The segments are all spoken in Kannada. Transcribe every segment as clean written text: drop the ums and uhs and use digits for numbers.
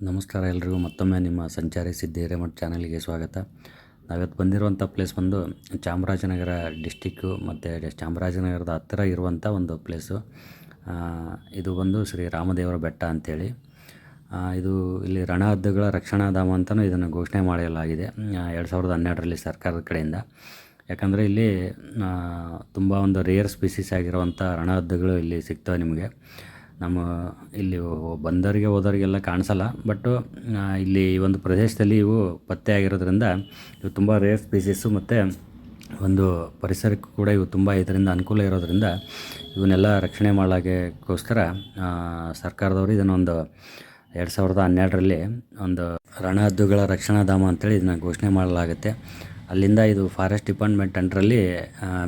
ನಮಸ್ಕಾರ ಎಲ್ರಿಗೂ ಮತ್ತೊಮ್ಮೆ ನಿಮ್ಮ ಸಂಚಾರಿ ಸಿದ್ದಿ ಹಿರೇಮಠ ಚಾನಲ್ಗೆ ಸ್ವಾಗತ. ನಾವಿವತ್ತು ಬಂದಿರುವಂಥ ಪ್ಲೇಸ್ ಬಂದು ಚಾಮರಾಜನಗರ ಡಿಸ್ಟಿಕ್ಕು ಮತ್ತು ಚಾಮರಾಜನಗರದ ಹತ್ತಿರ ಇರುವಂಥ ಒಂದು ಪ್ಲೇಸು. ಇದು ಬಂದು ಶ್ರೀ ರಾಮದೇವರ ಬೆಟ್ಟ ಅಂಥೇಳಿ. ಇದು ಇಲ್ಲಿ ರಣಹದ್ದುಗಳ ರಕ್ಷಣಾಧಾಮ ಅಂತಲೂ ಇದನ್ನು ಘೋಷಣೆ ಮಾಡಲಾಗಿದೆ 2012ರಲ್ಲಿ ಸರ್ಕಾರದ ಕಡೆಯಿಂದ. ಯಾಕಂದರೆ ಇಲ್ಲಿ ತುಂಬ ಒಂದು ರೇರ್ ಸ್ಪೀಸೀಸ್ ಆಗಿರುವಂಥ ರಣಹದ್ದುಗಳು ಇಲ್ಲಿ ಸಿಗ್ತವೆ ನಿಮಗೆ. ನಮ್ಮ ಇಲ್ಲಿ ಬಂದವರಿಗೆ ಹೋದವರಿಗೆಲ್ಲ ಕಾಣಿಸಲ್ಲ, ಬಟ್ಟು ಇಲ್ಲಿ ಈ ಒಂದು ಪ್ರದೇಶದಲ್ಲಿ ಇವು ಪತ್ತೆ ಆಗಿರೋದ್ರಿಂದ ಇವು ತುಂಬ ರೇರ್ ಸ್ಪೀಸೀಸು ಮತ್ತು ಒಂದು ಪರಿಸರಕ್ಕೂ ಕೂಡ ಇವು ತುಂಬ ಇದರಿಂದ ಅನುಕೂಲ ಇರೋದರಿಂದ ಇವನ್ನೆಲ್ಲ ರಕ್ಷಣೆ ಮಾಡಲಿಕ್ಕೋಸ್ಕರ ಸರ್ಕಾರದವರು ಇದನ್ನೊಂದು 2012ರಲ್ಲಿ ಒಂದು ರಣಹದ್ದುಗಳ ರಕ್ಷಣಾಧಾಮ ಅಂತೇಳಿ ಇದನ್ನು ಘೋಷಣೆ ಮಾಡಲಾಗುತ್ತೆ. ಅಲ್ಲಿಂದ ಇದು ಫಾರೆಸ್ಟ್ ಡಿಪಾರ್ಟ್ಮೆಂಟ್ ಅಂಡರಲ್ಲಿ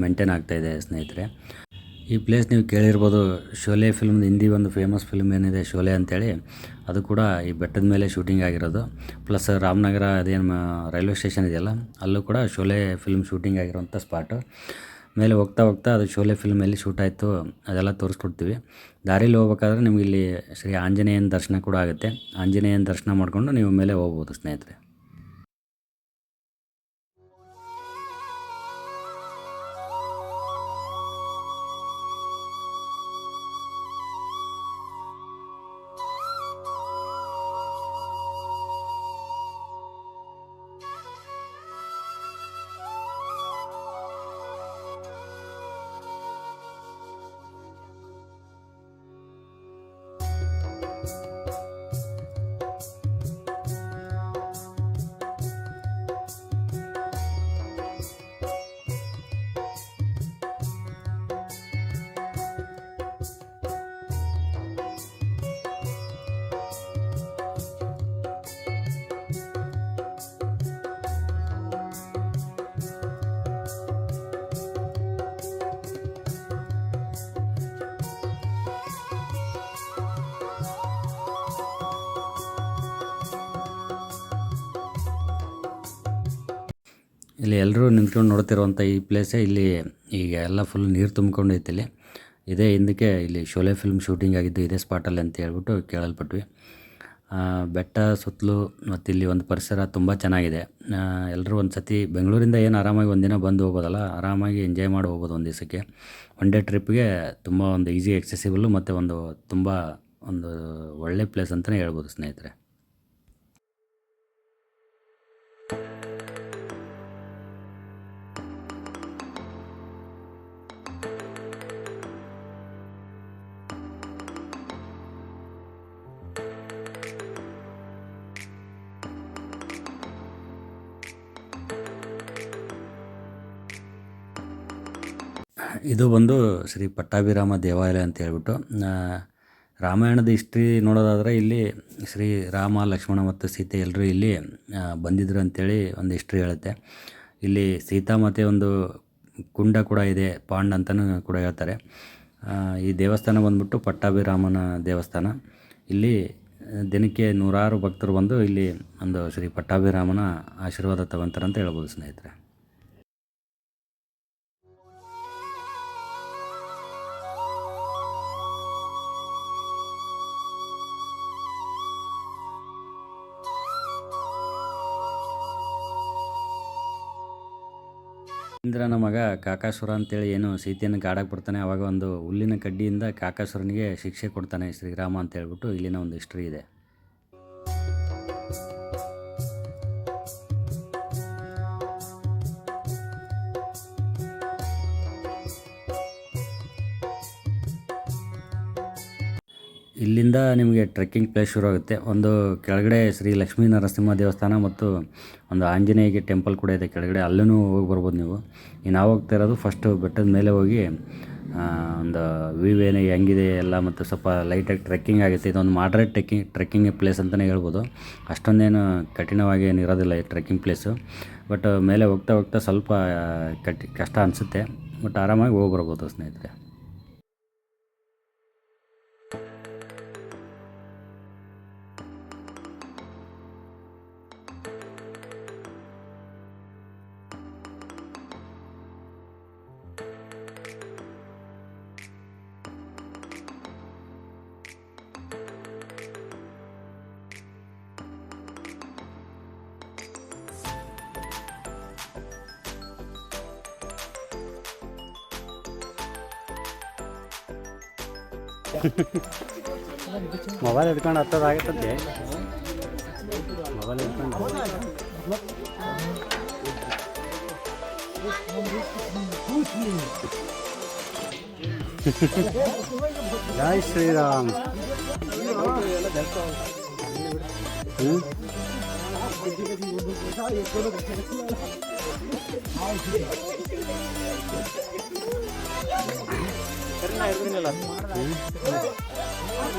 ಮೇಂಟೈನ್ ಆಗ್ತಾಯಿದೆ ಸ್ನೇಹಿತರೆ. ಈ ಪ್ಲೇಸ್ ನೀವು ಕೇಳಿರ್ಬೋದು, ಶೋಲೆ ಫಿಲ್ಮ್, ಹಿಂದಿ ಒಂದು ಫೇಮಸ್ ಫಿಲ್ಮ್ ಏನಿದೆ ಶೋಲೆ ಅಂತೇಳಿ, ಅದು ಕೂಡ ಈ ಬೆಟ್ಟದ ಮೇಲೆ ಶೂಟಿಂಗ್ ಆಗಿರೋದು. ಪ್ಲಸ್ ರಾಮನಗರ ಅದೇನು ರೈಲ್ವೆ ಸ್ಟೇಷನ್ ಇದೆಯಲ್ಲ, ಅಲ್ಲೂ ಕೂಡ ಶೋಲೆ ಫಿಲ್ಮ್ ಶೂಟಿಂಗ್ ಆಗಿರೋಂಥ ಸ್ಪಾಟು. ಮೇಲೆ ಹೋಗ್ತಾ ಹೋಗ್ತಾ ಅದು ಶೋಲೆ ಫಿಲ್ಮ್ ಎಲ್ಲಿ ಶೂಟ್ ಆಯಿತು ಅದೆಲ್ಲ ತೋರಿಸ್ಕೊಡ್ತೀವಿ. ದಾರಿಲಿ ಹೋಗ್ಬೇಕಾದ್ರೆ ನಿಮಗೆ ಇಲ್ಲಿ ಶ್ರೀ ಆಂಜನೇಯನ ದರ್ಶನ ಕೂಡ ಆಗುತ್ತೆ. ಆಂಜನೇಯನ ದರ್ಶನ ಮಾಡಿಕೊಂಡು ನೀವು ಮೇಲೆ ಹೋಗ್ಬೋದು ಸ್ನೇಹಿತರೆ. ಇಲ್ಲಿ ಎಲ್ಲರೂ ನಿಂತ್ಕೊಂಡು ನೋಡ್ತಿರುವಂಥ ಈ ಪ್ಲೇಸೇ ಇಲ್ಲಿ ಈಗ ಎಲ್ಲ ಫುಲ್ ನೀರು ತುಂಬ್ಕೊಂಡೈತೆ. ಇಲ್ಲಿ ಇದೇ ಹಿಂದಕ್ಕೆ ಇಲ್ಲಿ ಶೋಲೆ ಫಿಲ್ಮ್ ಶೂಟಿಂಗ್ ಆಗಿದ್ದು ಇದೇ ಸ್ಪಾಟಲ್ಲಿ ಅಂತ ಹೇಳ್ಬಿಟ್ಟು ಕೇಳಲ್ಪಟ್ವಿ. ಬೆಟ್ಟ ಸುತ್ತಲೂ ಮತ್ತು ಇಲ್ಲಿ ಒಂದು ಪರಿಸರ ತುಂಬ ಚೆನ್ನಾಗಿದೆ. ಎಲ್ಲರೂ ಒಂದು ಸತಿ ಬೆಂಗಳೂರಿಂದ ಏನು ಆರಾಮಾಗಿ ಒಂದಿನ ಬಂದು ಹೋಗ್ಬೋದಲ್ಲ, ಆರಾಮಾಗಿ ಎಂಜಾಯ್ ಮಾಡಿ ಹೋಗ್ಬೋದು ಒಂದು ದಿವಸಕ್ಕೆ. ಒನ್ ಡೇ ಟ್ರಿಪ್ಗೆ ತುಂಬ ಒಂದು ಈಸಿ ಎಕ್ಸೆಸಿಬಲ್ಲು ಮತ್ತು ಒಂದು ತುಂಬ ಒಂದು ಒಳ್ಳೆ ಪ್ಲೇಸ್ ಅಂತಲೇ ಹೇಳ್ಬೋದು ಸ್ನೇಹಿತರೆ. ಇದು ಬಂದು ಶ್ರೀ ಪಟ್ಟಾಭಿರಾಮ ದೇವಾಲಯ ಅಂತ ಹೇಳ್ಬಿಟ್ಟು, ರಾಮಾಯಣದ ಹಿಸ್ಟ್ರಿ ನೋಡೋದಾದರೆ ಇಲ್ಲಿ ಶ್ರೀ ರಾಮ, ಲಕ್ಷ್ಮಣ ಮತ್ತು ಸೀತೆ ಎಲ್ಲರೂ ಇಲ್ಲಿ ಬಂದಿದ್ರು ಅಂಥೇಳಿ ಒಂದು ಹಿಸ್ಟ್ರಿ ಹೇಳುತ್ತೆ. ಇಲ್ಲಿ ಸೀತಾಮಾತೆ ಒಂದು ಕುಂಡ ಕೂಡ ಇದೆ, ಪಾಂಡ್ ಅಂತಲೂ ಕೂಡ ಹೇಳ್ತಾರೆ. ಈ ದೇವಸ್ಥಾನ ಬಂದ್ಬಿಟ್ಟು ಪಟ್ಟಾಭಿರಾಮನ ದೇವಸ್ಥಾನ. ಇಲ್ಲಿ ದಿನಕ್ಕೆ ನೂರಾರು ಭಕ್ತರು ಬಂದು ಇಲ್ಲಿ ಒಂದು ಶ್ರೀ ಪಟ್ಟಾಭಿರಾಮನ ಆಶೀರ್ವಾದ ತಗೊತಾರೆ ಅಂತ ಹೇಳ್ಬೋದು ಸ್ನೇಹಿತರೆ. ಇಂದ್ರನ ಮಗ ಕಾಕಾಸುರ ಅಂತೇಳಿ ಏನು ಸೀತೆಯನ್ನು ಕಾಡಕ್ಕೆ ಬರ್ತಾನೆ, ಆವಾಗ ಒಂದು ಹುಲ್ಲಿನ ಕಡ್ಡಿಯಿಂದ ಕಾಕಾಸುರನಿಗೆ ಶಿಕ್ಷೆ ಕೊಡ್ತಾನೆ ಶ್ರೀರಾಮ ಅಂತ ಹೇಳ್ಬಿಟ್ಟು ಇಲ್ಲಿನ ಒಂದು ಹಿಸ್ಟ್ರಿ ಇದೆ. ಇಲ್ಲಿಂದ ನಿಮಗೆ ಟ್ರೆಕ್ಕಿಂಗ್ ಪ್ಲೇಸ್ ಶುರು ಆಗುತ್ತೆ. ಒಂದು ಕೆಳಗಡೆ ಶ್ರೀ ಲಕ್ಷ್ಮೀ ನರಸಿಂಹ ದೇವಸ್ಥಾನ ಮತ್ತು ಒಂದು ಆಂಜನೇಯಗೆ ಟೆಂಪಲ್ ಕೂಡ ಇದೆ ಕೆಳಗಡೆ, ಅಲ್ಲೂ ಹೋಗಿ ಬರ್ಬೋದು ನೀವು. ನಾವು ಹೋಗ್ತಾ ಇರೋದು ಫಸ್ಟು ಬೆಟ್ಟದ ಮೇಲೆ ಹೋಗಿ ಒಂದು ವ್ಯೂ ಏನು ಹೆಂಗಿದೆ ಎಲ್ಲ ಮತ್ತು ಸ್ವಲ್ಪ ಲೈಟಾಗಿ ಟ್ರೆಕ್ಕಿಂಗ್ ಆಗುತ್ತೆ. ಇದೊಂದು ಮಾಡ್ರೇಟ್ ಟ್ರೆಕ್ಕಿಂಗ್ ಪ್ಲೇಸ್ ಅಂತಲೇ ಹೇಳ್ಬೋದು. ಅಷ್ಟೊಂದೇನು ಕಠಿಣವಾಗಿ ಏನು ಇರೋದಿಲ್ಲ ಈ ಟ್ರೆಕ್ಕಿಂಗ್ ಪ್ಲೇಸು. ಬಟ್ ಮೇಲೆ ಹೋಗ್ತಾ ಹೋಗ್ತಾ ಸ್ವಲ್ಪ ಕಷ್ಟ ಅನಿಸುತ್ತೆ, ಬಟ್ ಆರಾಮಾಗಿ ಹೋಗಿ ಬರ್ಬೋದು ಸ್ನೇಹಿತರೆ. ಮೊಬೈಲ್ ಹಿಡ್ಕೊಂಡು ಹತ್ತದಾಗತ್ತಂತೆ. ಮೊಬೈಲ್ ಹಿಡ್ಕೊಂಡು ಜೈ ಶ್ರೀರಾಮ್.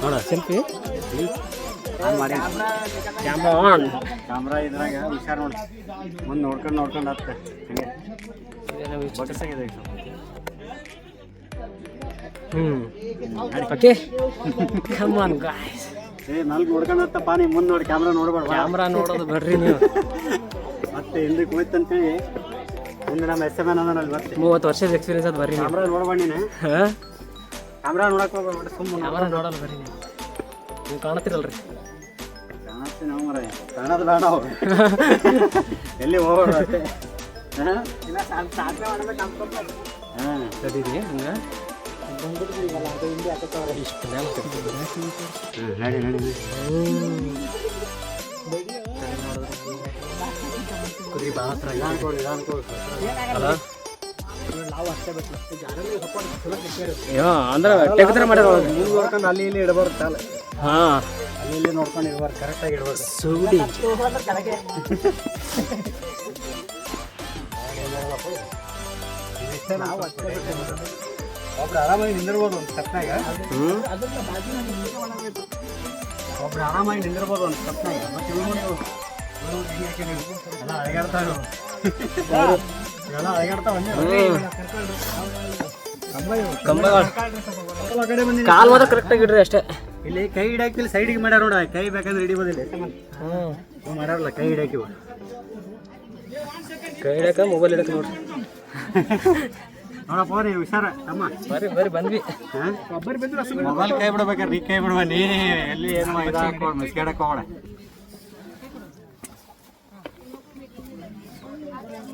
ನೋಡ ಸೆಲ್ಫಿ ಮಾಡಿ ಕ್ಯಾಮ್ರಾ ಇದ್ರಾಗ ಹುಷಾರು ನೋಡಿ. ಮುಂದೆ ನೋಡ್ಕೊಂಡು ಹತ್ತೆ ಹಂಗೆ ಬಡ್ಸಾಗಿದೆ. Okay come on guys. ನಾಲ್ಕು ನೋಡ್ಕೊಂಡು ಹತ್ತಪ್ಪ. ನೀವು ಮುಂದೆ ನೋಡಿ, ಕ್ಯಾಮ್ರಾ ನೋಡ್ಬೇಡ. ಕ್ಯಾಮ್ರಾ ನೋಡೋದು ಬರ್ರಿ ನೀವು. ಮತ್ತೆ ಹಿಂದಕ್ಕೆ ಹೋಯ್ತಂತೇಳಿ ಮುಂದೆ ನಮ್ಮ ಎಸ್ ಎಮ್ ಎನ್ ಅದ ಮತ್ತೆ 30 ವರ್ಷದ ಎಕ್ಸ್ಪೀರಿಯನ್ಸ್ ಅದು ಬರ್ರಿ. ಕ್ಯಾಮ್ರಾ ನೋಡ್ಬೇಡ ನೀನು. ಕ್ಯಾಮ್ರಾ ನೋಡಕ್ಕೆ ಹೋಗ್ಬೇಡ, ಸುಮ್ಮನೆ ಕ್ಯಾಮ್ರಾ ನೋಡಲ್ಲ ಬರ್ರಿ ನೀವು. ನೀವು ಕಾಣತ್ತಿರಲ್ರಿ. ಕಾಣತ್ತೆ ನಾವು ಮರ ಕಾಣೋದು ಬೇಡ ನಾವು ಎಲ್ಲಿ ಹೋಗೋಣ. ಹಾಂ ಸರಿ ಹಂಗೆ ಇಷ್ಟು ನಡಿ ನಡಿ. ಕುರಿ ಭಾಳ ಹತ್ರ ಅಂದ್ರೆ ಟೆಕ್ತರ ಮಾಡ್ಯಾರ. ಮುಂದೆ ನೋಡ್ಕೊಂಡು ಅಲ್ಲಿ ಇಲ್ಲಿ ಇಡಬಾರ್ದು ಕಾಲ. ಹಾಂ, ಅಲ್ಲಿ ಇಲ್ಲಿ ನೋಡ್ಕೊಂಡು ಇಡಬಾರ್ದು, ಕರೆಕ್ಟಾಗಿ ಇಡಬಾರ್ದು. ಸೂಡಿ ಒಬ್ರು ಆರಾಮಾಗಿ ನಿಂದಿರ್ಬೋದು ಒಂದು ಸ್ಟೆಪ್ನಾಗ. ಒಬ್ರು ಆರಾಮಾಗಿ ನಿಂದಿರ್ಬೋದು ಒಂದು ಸ್ಟೆಪ್ನಾಗ. ಮತ್ತೆ ಎಲ್ಲ ಅಳಗಾಡ್ತಾವೆ, ಎಲ್ಲ ಅಳಗಾಡ್ತಾವ. ಕಾಲು ಮಾತ್ರ ಕರೆಕ್ಟಾಗಿ ಇಡ್ರಿ ಅಷ್ಟೇ. ಇಲ್ಲಿ ಕೈ ಹಿಡಾಕಿಲ್ಲ, ಸೈಡಿಗೆ ಮಾಡ್ಯಾರ ನೋಡ. ಕೈ ಬೇಕಾದ್ರೆ ಹಿಡಿಬೋದಿಲ್ಲ. ಮಾಡ್ಯಾರಲ್ಲ ಕೈ ಹಿಡಾಕಿವ. ಕೈ ಹಿಡಕ ಮೊಬೈಲ್ ಹಿಡಕ ನೋಡ್ರಿ. ನೋಡಪ್ಪ ರೀ ಹುಷಾರ ಅಮ್ಮ. ಬರ್ರಿ ಬಂದ್ವಿ. ಮೊಬೈಲ್ ಕೈ ಬಿಡ್ಬೇಕಾರೆ ನೀ ಕೈ ಬಿಡುವ. ನೀನೇ ಎಲ್ಲಿ ಏನು ಇದಾಕೊಂಡು ಮಿಸ್ಕೇಡಕ್ಕೆ ಹೋಗೋಣ.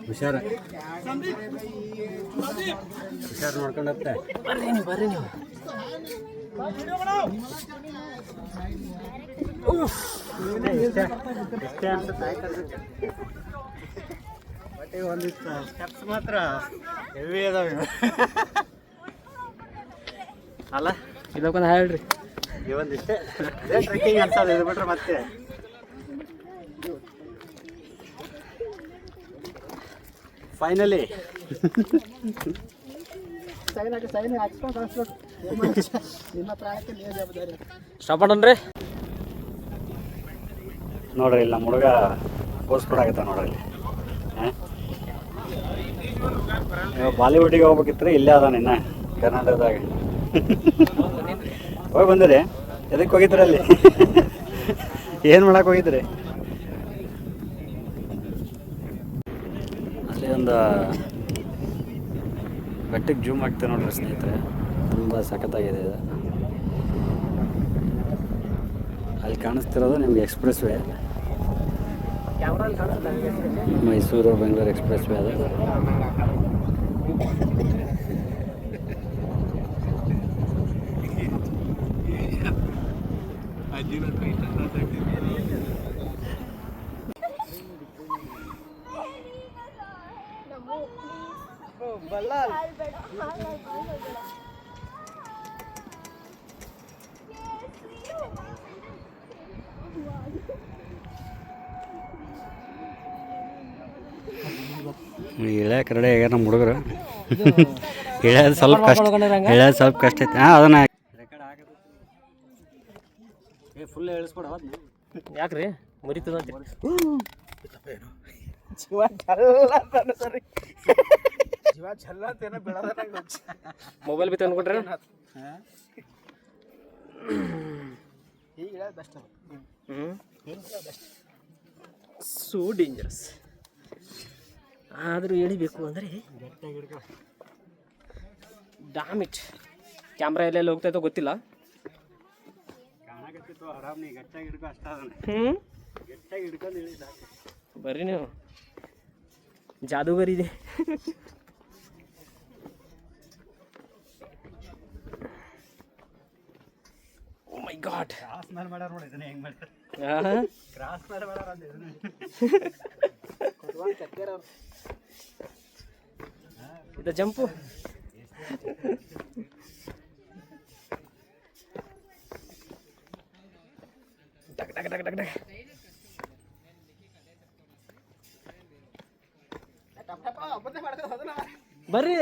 ಹುಷಾರ ಹುಷಾರು ನೋಡ್ಕೊಂಡತ್ತೆ. ಬರ್ರಿ ನೀವು. ಇಷ್ಟೇ ಅನ್ಸುತ್ತೆ. ಬಟ್ ಒಂದಿಷ್ಟು ಸ್ಟೆಪ್ಸ್ ಮಾತ್ರ ಹೆವಿ ಅದಾವೆ ಅಲ್ಲ. ಇದಕ್ಕೊಂದು ಹೇಳ್ರಿ. ಇವೊಂದಿಷ್ಟೇ ಟ್ರೆಕ್ಕಿಂಗ್ ಅನ್ಸೋದು. ಇದು ಬಿಟ್ರೆ ಮತ್ತೆ ಫೈನಲಿ ಸ್ಟಾಪ್ ಮಾಡನ್ರಿ. ನೋಡ್ರಿ ಇಲ್ಲಿ ನಮ್ಮ ಹುಡುಗ ಪೋಸ್ಟ್ ಕೊಡಾಕತ್ತ ನೋಡ್ರಿ. ಇಲ್ಲಿ ಬಾಲಿವುಡ್ಡಿಗೆ ಹೋಗ್ಬೇಕಿತ್ತು. ಇಲ್ಲೇ ಅದಾನ ಇನ್ನ ಕರ್ನಾಟಕದಾಗ. ಹೋಗಿ ಬಂದಿರಿ? ಎದಕ್ಕೆ ಹೋಗಿದ್ರಿ? ಅಲ್ಲಿ ಏನು ಮಾಡಕ್ಕೆ ಹೋಗಿದ್ರಿ? ಅಲ್ಲಿ ಒಂದು ಬೆಟ್ಟಕ್ಕೆ ಜೂಮ್ ಆಗ್ತದೆ ನೋಡ್ರಿ ಸ್ನೇಹಿತರೆ. ತುಂಬ ಸಖತ್ತಾಗಿದೆ ಇದು. ಅಲ್ಲಿ ಕಾಣಿಸ್ತಿರೋದು ನಿಮ್ಗೆ express way, Mysuru Bengaluru express way ಅದು. ಇಳ್ಯಾಕ ರೆಡಿ ಆಗ್ಯಾರ ನಮ್ಮ ಹುಡುಗರು. ಇಳ್ಯೋದು ಸ್ವಲ್ಪ ಕಷ್ಟ ಐತೆ. ಹಾಂ ಅದನ್ನ ಫುಲ್ ಹೇಳಿಸ್ಕೊಡ. ಯಾಕ್ರಿ ಮುರಿತದ ಮೊಬೈಲ್ ಬಿತ್ತು ಅನ್ಕೊಂಡ್ರೆ ಸೋ ಡೇಂಜರಸ್. ಆದರೂ ಎಳಿಬೇಕು ಅಂದರೆ ಡ್ಯಾಮಿಟ್. ಕ್ಯಾಮ್ರಾ ಎಲ್ಲೆಲ್ಲಿ ಹೋಗ್ತಾಯಿತ್ತೋ ಗೊತ್ತಿಲ್ಲ. ಬರ್ರಿ ನೀವು, ಜಾದೂಗರ್ ಇದೆ. ಇದು ಜಂಪು ಟಕ್ ಟಕ್ ಟಕ್ ಟಕ್ ಟಕ್ ಬರ್ರಿ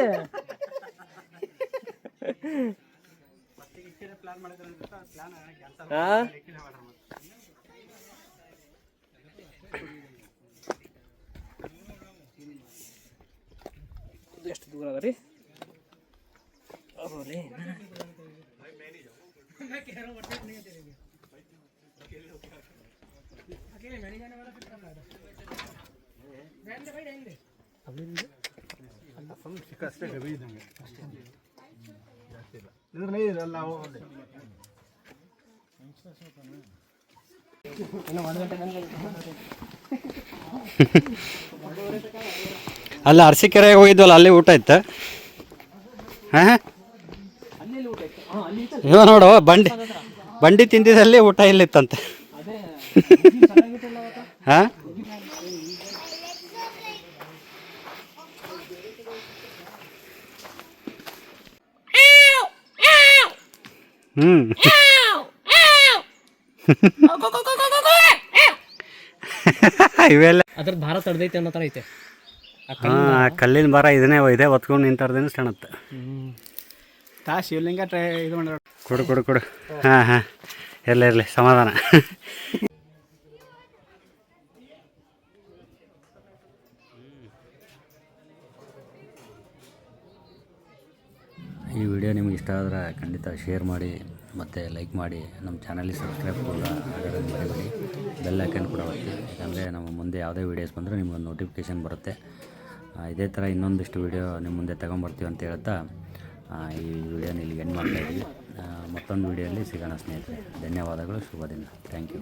ಎಷ್ಟು ದೂರ ಅದ ರೀ ಅಲ್ಲ ಅರಸೀಕೆರೆಗೆ ಹೋಗಿದ್ವಲ್ಲ ಅಲ್ಲಿ ಊಟ ಇತ್ತು. ಹಾಂ ಇವ ನೋಡು ಬಂಡಿ ತಿಂದಿದಲ್ಲಿ ಊಟ ಇಲ್ಲಿತ್ತಂತೆ. ಹಾಂ ಇವೆಲ್ಲ ಅದ್ರದ್ದು ಭಾರ ತಡ್ದೈತೆ ಅನ್ನೋ ಥರ ಐತೆ. ಹಾಂ ಕಲ್ಲಿನ ಭಾರ ಇದನ್ನೇ ಇದೆ ಹೊತ್ಕೊಂಡು ನಿಂತಾರ್ದೇನು ಕಾಣುತ್ತೆ. ಶಿವಲಿಂಗ ಟ್ರೈ ಇದು ಮಾಡ ಕೊಡು ಹಾಂ ಇರಲಿ ಸಮಾಧಾನ. ಈ ವಿಡಿಯೋ ನಿಮ್ಗೆ ಇಷ್ಟ ಆದರೆ ಖಂಡಿತ ಶೇರ್ ಮಾಡಿ ಮತ್ತು ಲೈಕ್ ಮಾಡಿ. ನಮ್ಮ ಚಾನಲಿಗೆ ಸಬ್ಸ್ಕ್ರೈಬ್ ಕೂಡ ಆಗೋದನ್ನು ಮರಿಬೇಡಿ. ಬೆಲ್ ಐಕನ್ ಕೂಡ ಒತ್ತಿ, ಯಾಕಂದರೆ ನಮ್ಮ ಮುಂದೆ ಯಾವುದೇ ವೀಡಿಯೋಸ್ ಬಂದರೂ ನಿಮ್ಗೆ ನೋಟಿಫಿಕೇಷನ್ ಬರುತ್ತೆ. ಇದೇ ಥರ ಇನ್ನೊಂದಿಷ್ಟು ವೀಡಿಯೋ ನಿಮ್ಮ ಮುಂದೆ ತೊಗೊಂಬರ್ತೀವಿ ಅಂತ ಹೇಳ್ತಾ ಈ ವಿಡಿಯೋನ ಇಲ್ಲಿಗೆ ಎಂಡ್ ಮಾಡ್ತಾಯಿದ್ವಿ. ಮತ್ತೊಂದು ವೀಡಿಯೋಲಿ ಸಿಗೋಣ ಸ್ನೇಹಿತರೆ. ಧನ್ಯವಾದಗಳು, ಶುಭ ದಿನ. Thank you.